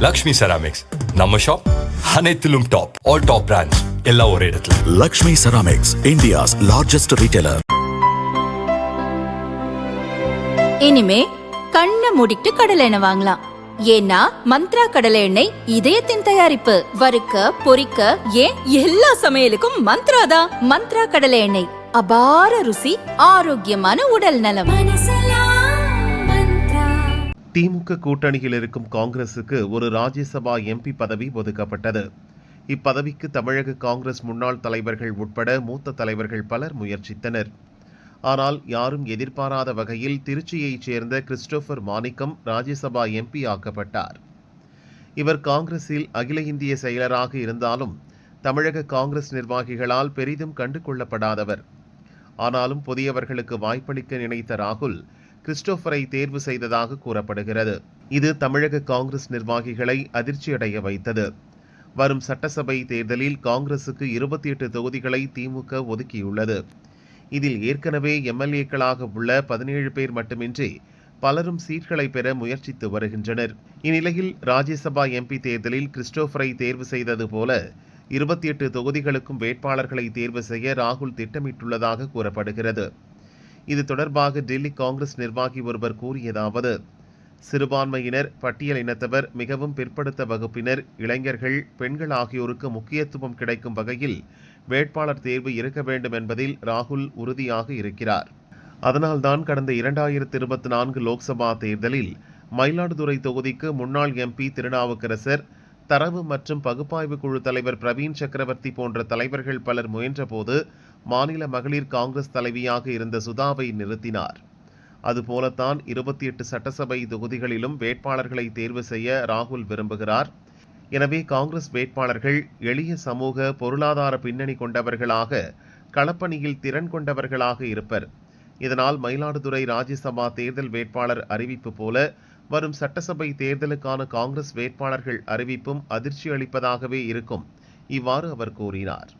Lakshmi ceramics நம்ம shop அனைத்திலும் top. All top brands எல்லாம் ஒரே இடத்துல. Lakshmi ceramics, India's largest retailer. இனிமே கண்ணை மூடிட்டு கடலை எண்ணெய் வாங்கலாம். ஏன்னா மந்த்ரா கடலை எண்ணெய் இதயத்தின் தயாரிப்பு. வறுக்க, பொரிக்க, ஏன் எல்லா சமையலுக்கும் மந்த்ரா தான். மந்த்ரா கடலை எண்ணெய், அபார ருசி, ஆரோக்கியமான உடல் நலம். திமுக கூட்டணியில் இருக்கும் காங்கிரசுக்கு ஒரு ராஜ்யசபா எம்பி பதவி ஒதுக்கப்பட்டது. இப்பதவிக்கு தமிழக காங்கிரஸ் முன்னாள் தலைவர்கள் உட்பட மூத்த தலைவர்கள் பலர் முயற்சித்தனர். ஆனால் யாரும் எதிர்பாராத வகையில் திருச்சியைச் சேர்ந்த கிறிஸ்டோபர் மாணிக்கம் ராஜ்யசபா எம்பி ஆக்கப்பட்டார். இவர் காங்கிரஸில் அகில இந்திய செயலராக இருந்தாலும் தமிழக காங்கிரஸ் நிர்வாகிகளால் பெரிதும் கண்டு கொள்ளப்படாதவர். ஆனாலும் புதியவர்களுக்கு வாய்ப்பளிக்க நினைத்த ராகுல் கிறிஸ்டோபரை தேர்வு செய்ததாக கூறப்படுகிறது. இது தமிழக காங்கிரஸ் நிர்வாகிகளை அதிர்ச்சியடைய வைத்தது. வரும் சட்டசபை தேர்தலில் காங்கிரசுக்கு 28 தொகுதிகளை திமுக ஒதுக்கியுள்ளது. இதில் ஏற்கனவே எம்எல்ஏக்களாக உள்ள 17 பேர் மட்டுமின்றி பலரும் சீட்களை பெற முயற்சித்து வருகின்றனர். இந்நிலையில் ராஜ்யசபா எம்பி தேர்தலில் கிறிஸ்டோபரை தேர்வு செய்தது போல 28 தொகுதிகளுக்கும் வேட்பாளர்களை தேர்வு செய்ய ராகுல் திட்டமிட்டுள்ளதாக கூறப்படுகிறது. இது தொடர்பாக டெல்லி காங்கிரஸ் நிர்வாகி ஒருவர் கூறியதாவது: சிறுபான்மையினர், பட்டியல் இனத்தவர், மிகவும் பிற்படுத்த வகுப்பினர், இளைஞர்கள், பெண்கள் ஆகியோருக்கு முக்கியத்துவம் கிடைக்கும் வகையில் வேட்பாளர் தேர்வு இருக்க வேண்டும் என்பதில் ராகுல் உறுதியாக இருக்கிறார். அதனால்தான் கடந்த 2024 லோக்சபா தேர்தலில் மயிலாடுதுறை தொகுதிக்கு முன்னாள் எம்பி திருநாவுக்கரசர், தரவு மற்றும் பகுப்பாய்வு குழு தலைவர் பிரவீன் சக்கரவர்த்தி போன்ற தலைவர்கள் பலர் முயன்றபோது மாநில மகளிர் காங்கிரஸ் தலைவியாக இருந்த சுதாவை நிறுத்தினார். அதுபோலத்தான் 28 சட்டசபை தொகுதிகளிலும் வேட்பாளர்களை தேர்வு செய்ய ராகுல் விரும்புகிறார். எனவே காங்கிரஸ் வேட்பாளர்கள் எளிய சமூக பொருளாதார பின்னணி கொண்டவர்களாக, களப்பணியில் திறன் கொண்டவர்களாக இருப்பர். இதனால் மயிலாடுதுறை ராஜ்யசபா தேர்தல் வேட்பாளர் அறிவிப்பு போல வரும் சட்டசபை தேர்தலுக்கான காங்கிரஸ் வேட்பாளர்கள் அறிவிப்பும் அதிர்ச்சி அளிப்பதாகவே இருக்கும். இவ்வாறு அவர் கூறினார்.